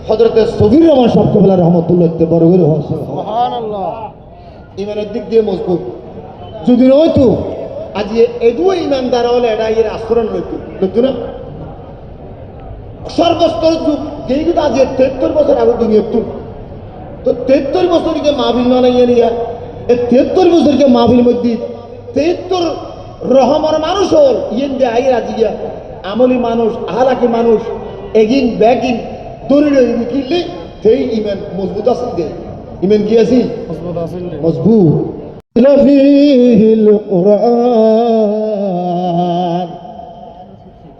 হযরতে সগীর রহমান সাহেব কেবলা রহমতুল্লাহ বড় করে সুবহানাল্লাহ ইমানের দিক দিয়ে মজবুত যদি নয়তো আজ এদুও ইমানদার হলে এটা এর আচরণ হইতো না সর্বস্তর যুগ যেই কিন্তু আজ 73 বছর আগে দুনিয়ার তো 73 বছরকে মাহফিল না নিয়ে নিয়া এই 73 বছরকে মাহফিল মধ্যে 73 রহমান মানুষ হল ইয়েন যে আই রাজিয়া আমলি মানুষ আহলাকি মানুষ এগিন ব্যাগিন দরিদ্র কিনলে সেই ইমান মজবুত আছে দে ইমান কি আছে মজবুত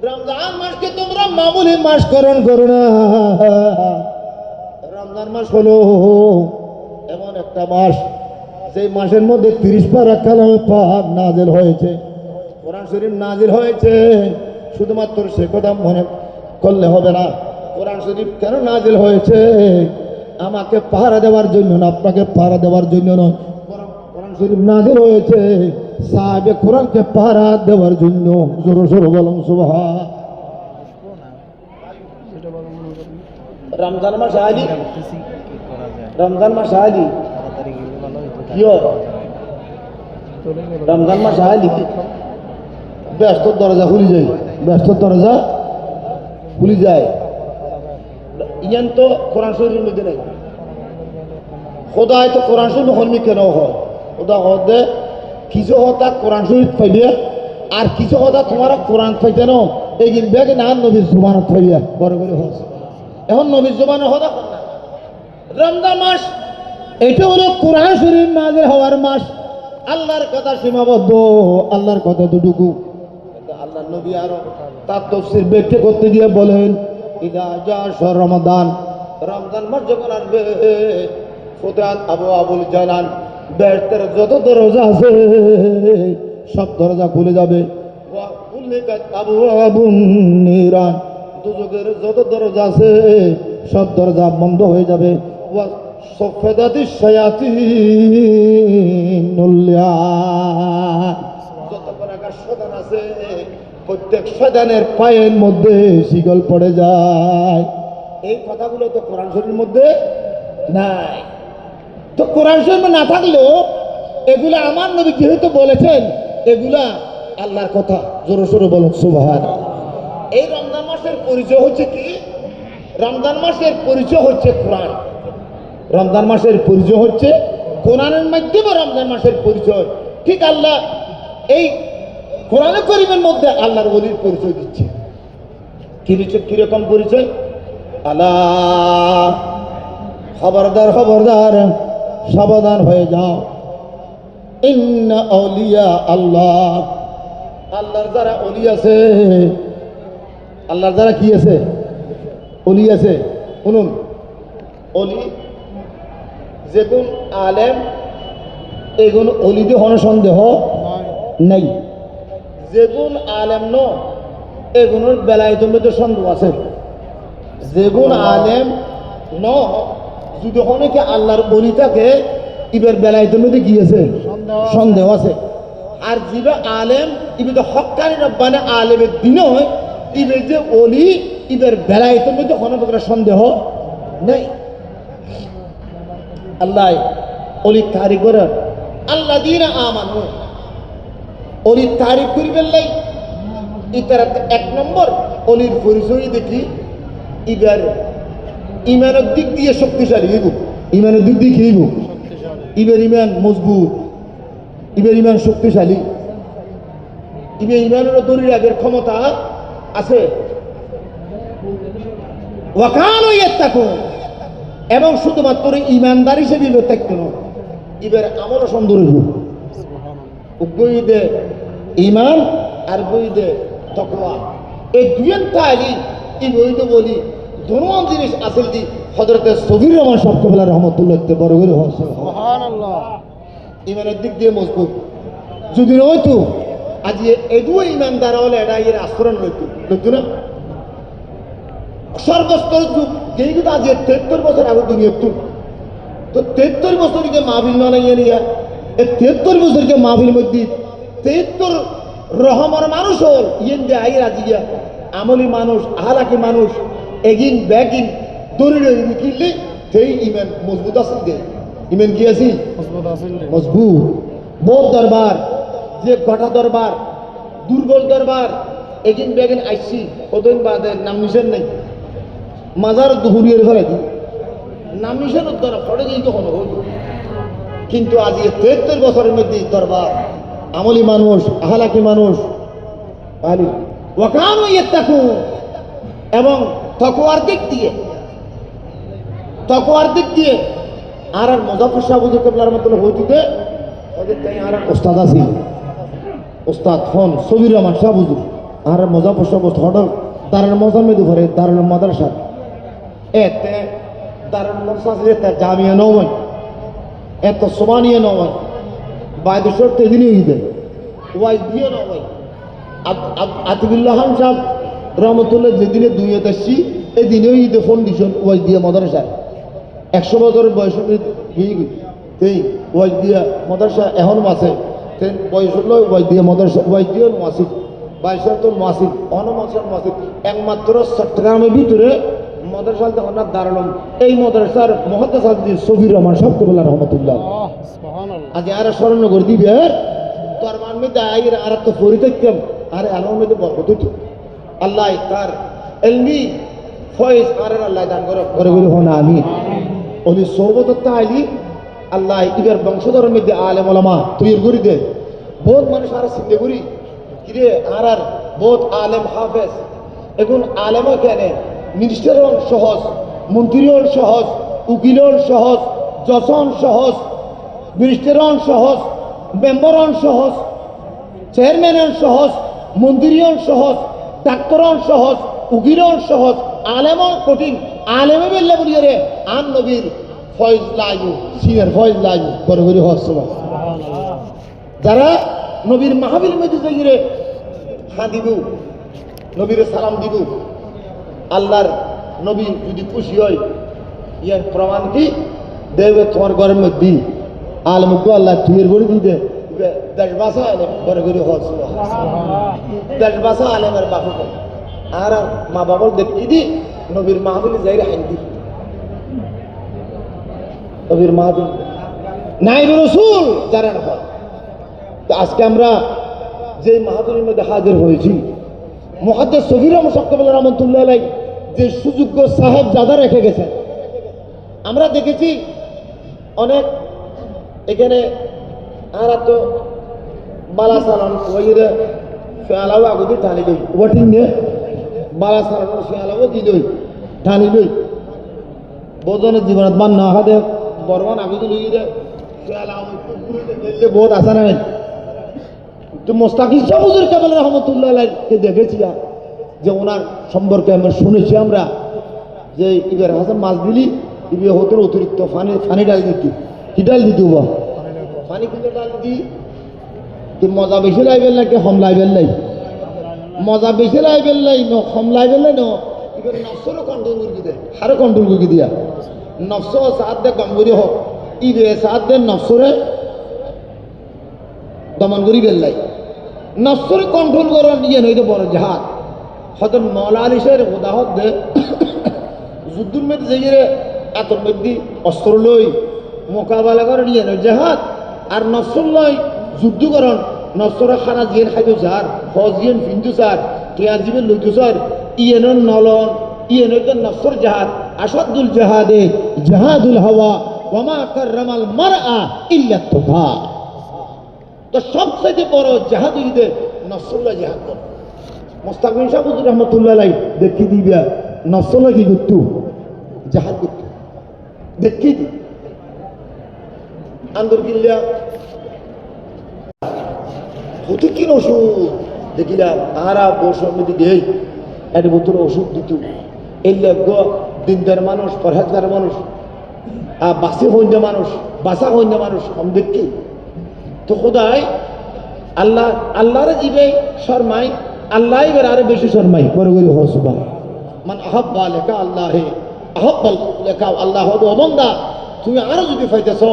রমজান মাসকে তোমরা মামুলি মাস করো না রমজান মাস হলো এমন একটা মাস যে মাসের মধ্যে 30 পারা কালামে পাক নাজিল হয়েছে কোরআন শরীফ নাজিল হয়েছে শুধুমাত্র সে কথা মনে করলে হবে না কোরআন শরীফ কেন নাজিল হয়েছে আমাকে পাহারা দেওয়ার জন্য না আপনাকে পাহারা দেওয়ার জন্য নয় কোরআন শরীফ নাজিল হয়েছে সাহাবে কোরআনকে পাহারা দেওয়ার জন্য জোরে জোরে বলুন সুবহান রমজান মাস আইলি রমজান মাস আইলি রমজান মাস আইলি ব্যস্ত দরজা খুলে যায় ব্যস্ত দরজা খুলে যায় ইয়ান তো কোরআন শরীফের মধ্যে নাই খোদায় তো কোরআন শরীফ হনমি কেন হয় খোদা হদে কিছু হতা কোরআন শরীফ পাইবে আর কিছু হতা তোমার কোরআন পাইতে ন এগিন ব্যাগে না নবীর জুবান পাইবে বড় করে হচ্ছে এখন নবীর জুবানে হদা রমজান মাস এটা হলো কোরআন শরীফ নাজিল হওয়ার মাস আল্লাহর কথা সীমাবদ্ধ আল্লাহর কথা দুটুকু আল্লাহর নবী আরো তার তাফসীর ব্যাখ্যা করতে গিয়ে বলেন ইদা জা শাহর রমাদান রমজান মাস যখন আসবে ফুতাত আবু আবুল জানান বেহেশতের যত দরজা আছে সব দরজা খুলে যাবে ওয়া কুল্লিকাত আবওয়াবুন নিরান দুজকের যত দরজা আছে সব দরজা বন্ধ হয়ে যাবে ওয়া সুফাদাতিশ শায়াতিনুল যত প্রকার শয়তান আছে প্রত্যেক শয়তানের পায়ের মধ্যে শিকল পড়ে যায় এই কথাগুলো তো কোরআন শরীফের মধ্যে নাই তো কোরআন শরীফে না থাকলেও এগুলা আমার নবী যেহেতু বলেছেন এগুলা আল্লাহর কথা জোরে সোরে বলুন সুবহান এই রমজান মাসের পরিচয় হচ্ছে কি রমজান মাসের পরিচয় হচ্ছে কোরআন রমজান মাসের পরিচয় হচ্ছে কোরআনের মাধ্যমে রমজান মাসের পরিচয় ঠিক আল্লাহ এই কোরআনে কারীমের মধ্যে আল্লাহর ওলির পরিচয় দিচ্ছে কিরকম পরিচয় আল্লাহ খবরদার খবরদার সাবধান হয়ে যাও ইন্না আউলিয়া আল্লাহ আল্লাহর যারা ওলি আছে আল্লাহর যারা কি আছে ওলি আছে শুনুন ওলি যে কোন আলেম এগুলো অলিতে হন সন্দেহ নাই যে কোন আলেম ন এগুলোর বেলায়েতের মধ্যে সন্দেহ আছে যে কোন আলেম ন যদি অনেকে আল্লাহর বলি থাকে ইবের বেলায়েতের মধ্যে কি আছে সন্দেহ আছে আর যিবা আলেম ইবে তো হক্কানি রব্বানি আলেমের দিন হয় ইবে যে অলি ইবের বেলায়েতের মধ্যে কোনো প্রকার সন্দেহ নেই আল্লাহ অলির তারিখ করেন আল্লাহ দিন আমানু অলির তারিখ করিবেন লাই ইতারা এক নম্বর অলির পরিচয় দেখি ইবার ইমানের দিক দিয়ে শক্তিশালী হইব ইমানের দিক দিয়ে খেইব ইবের ইমান মজবুত ইবের ইমান শক্তিশালী ইবে ইমানের দড়ি রাখের ক্ষমতা আছে ওয়াকানু ইয়াত্তাকুন এবং শুধুমাত্র ইমানদার হিসেবে থাকতো না ইবের আমলও সুন্দর হইব উগ্রইদে ইমান আর বইদে তাকওয়া এই দুইয়ের তালি এই বইতে বলি দুনো জিনিস আসল দি হযরতে সগীর রহমান সাহেব কেবলা রহমতুল্লাহ বড় করে সুবহানাল্লাহ ইমানের দিক দিয়ে মজবুত যদি নয়তো আজ এদুও ইমানদার হলে এটা এর আচরণ হইতো না সর্বস্তর যুগ যেই কিন্তু আজ 73 বছর আগে দুনিয়ার তো 73 বছরকে মাহফিল না নিয়ে নিয়া এই 73 বছরকে মাহফিল মধ্যে 73 রহমান মানুষ হল ইয়েন যে আই রাজিয়া আমলি মানুষ আহলাকি মানুষ এগিন ব্যাগিন দৌড়ে কিনলে সেই ইমান মজবুত আছে দে ইমান কি আছে মজবুত বহুত দরবার যে ঘটা দরবার দুর্বল দরবার এগিন বেগিন আইসি কতদিন বাদে নাম নিশান নাই মাজার দুহুরিয়ের ঘরে দি নাম নিশান উদ্ধার পড়ে গিয়ে কখনো হইল কিন্তু আজ 73 বছরের মধ্যে দরবার আমলি মানুষ আহলাকি মানুষ ওয়াকানু ইয়াত্তাকুন এবং তাকওয়ার দিক দিয়ে আর মুজাফফর সাহেব হুজুর কেবলার মতন হইতে ওদের তাই আর ওস্তাদ আছে ওস্তাদ ফোন সবির রহমান সাহেব হুজুর আর মুজাফফর সাহেব হঠাৎ দারুল মোজাম্মেদ ঘরে দারুল মাদ্রাসা এতে দারুল মাদ্রাসা এতে জামিয়া নয় এত সোমানিয়া নয় বাইরে শর্তে দিনই ঈদে ওয়াইজ দিয়ে নয় আতিবুল্লাহ খান সাহেব রহমতুল্লাহ যেদিনে দুইয়েতে আসছি এই দিনেও ঈদে ফাউন্ডেশন ওয়াইজ দিয়ে মাদ্রাসা 100 বছরের বয়স সেই ওয়াইজ দিয়া মাদ্রাসা এখন আছে বয়স হলো ওয়াইজ দিয়ে মাদ্রাসা ওয়াইজ দিয়ে মাসিক 22 তো মাসিক অনমাসের মাসিক একমাত্র চট্টগ্রামের ভিতরে মাদ্রাসা তখন দাঁড়ালাম এই মাদ্রাসার মহাদ্দেস হাদিস সফির রহমান সাহেব কেবলা রহমতুল্লাহ আজ আর স্মরণ করে দিবে তোর মান মধ্যে আইয়ের আর তো ফরি থাকতাম আর আমার মধ্যে বরকত হইতো আল্লাহ তার এলমি ফয়েজ আর আল্লাহ দান করে করে হন আমি ওই সৌবত আইলি আল্লাহ ইবের বংশধরের মধ্যে আলেম ওলামা তৈরি করে দে বহুত মানুষ আর চিন্তা করি কিরে আর বহুত আলেম হাফেজ এখন আলেমও কেন মিনিস্টার হন সহজ মন্ত্রী হন সহজ উকিল হন সহজ জজ হন সহজ মিনিস্টার হন সহজ মেম্বার হন সহজ চেয়ারম্যান হন সহজ মন্ত্রী হন সহজ ডাক্তার হন সহজ উকিল হন সহজ আলেম হন কঠিন আলেমে বেল্লা বলিয়ে রে আন নবীর ফয়েজ লাগু সিনের ফয়েজ লাগু বড় করে হস যারা নবীর মাহফিল মধ্যে যাইরে হ্যাঁ দিব নবীর সালাম দিব আল্লাহর নবী যদি খুশি হয় ইয়ার প্রমাণ কি দেবে তোমার ঘরের মধ্যে আলমুকু আল্লাহ তুইয়ের করে দিতে দেশ বাসা আলেম ঘরে ঘরে হস দেশ বাসা আলেমের বাপু আর মা বাবার দেখি দি নবীর মাহফিলে যাই হাইন্দি নবীর মাহফিল নাইব রসুল যারা না হয় তো আজকে আমরা যে মাহফিলের মধ্যে হাজির হয়েছি মুহাদ্দিস সফির রহমতুল্লাহ আলাইহি যে সুযোগ্য সাহেব জাদা রেখে গেছেন আমরা দেখেছি অনেক এখানে আর তো বালা সালান ওইরে ফেলাও আগুদি টানি লই ওয়াটিং নিয়ে বালা সালান ফেলাও দিল টানি লই বোধনের জীবনত মান না হাতে বর্মান আগুদি লই রে ফেলাও দিলে বহুত আশা নাই তো মোস্তাকিম হুজুর কেবল রহমতুল্লাহ আলাইহিকে দেখেছি যে ওনার সম্পর্কে আমরা শুনেছি আমরা যে ইবের হাসান মাছ দিলি ইবে হতো অতিরিক্ত ফানি ডাল দিতি কি ডাল দিত বা ফানি কিন্তু ডাল দিতি কি মজা বেশি লাইবেল না কি হম লাইবেল নাই মজা বেশি লাইবেল নাই ন হম লাইবেল নাই ন ইবের নফসরও কন্ট্রোল করে দেয় হারও কন্ট্রোল করে দিয়া নফস সাত দে গম করি হোক ইবে সাত দে নফসরে দমন করি বেল্লাই নফসরে কন্ট্রোল করার নিয়ে নইতে বড় জাহাজ হয়তো মৌলা আলী সাহের উদাহরণ দে যুদ্ধের মধ্যে যে এতর মধ্যে অস্ত্র লই মোকাবেলা করে নিয়ে নয় জাহাজ আর নফসর লই যুদ্ধকরণ নফসরা খানা জিয়েন খাইতো স্যার হজ জিয়েন ফিন্দু স্যার টিয়ার জীবন লইতো স্যার ইয়েনর নলন ইয়েনর নফসর জাহাজ আসাদুল জাহাদে জাহাদুল হাওয়া ওমা কাররামাল মারআ ইল্লা তুফা তো সবচেয়ে বড় জাহাদ ঈদের নফসুল্লাহ জাহাদ করে মোস্তাকিম হুজুর রহমতুল্লাহ আলাইহি দেখি দিবা নফসুল্লাহ কি করতো জাহাদ করতো দেখি দি আন্দর গিল্লা হতে কি ওষুধ দেখিলাম আরা বসর মধ্যে দেই এক বোতল ওষুধ দিত এই লোক দিনদার মানুষ পরহেজগার মানুষ বাসে হইন্দা মানুষ বাসা হইন্দা মানুষ কম দেখি তো খোদাই আল্লাহ আল্লাহর জিবে শর্মাই আল্লাহ এবার আরো বেশি শর্মাই বড় করে হসবা মান আহাব্বা লেখা আল্লাহে আহাব্বাল লেখা আল্লাহ হবো বন্দা তুমি আরো যদি পাইতেছ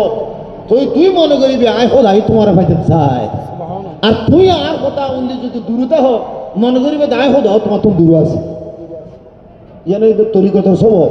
তুই মনে করিবি আয় খোদাই তোমার পাইতে চাই আর তুই আর কথা উনলি যদি দূরতে হোক মনে করিবে দায় হোক তোমার তুমি দূর আছে ইয়ানো তরিকতার সব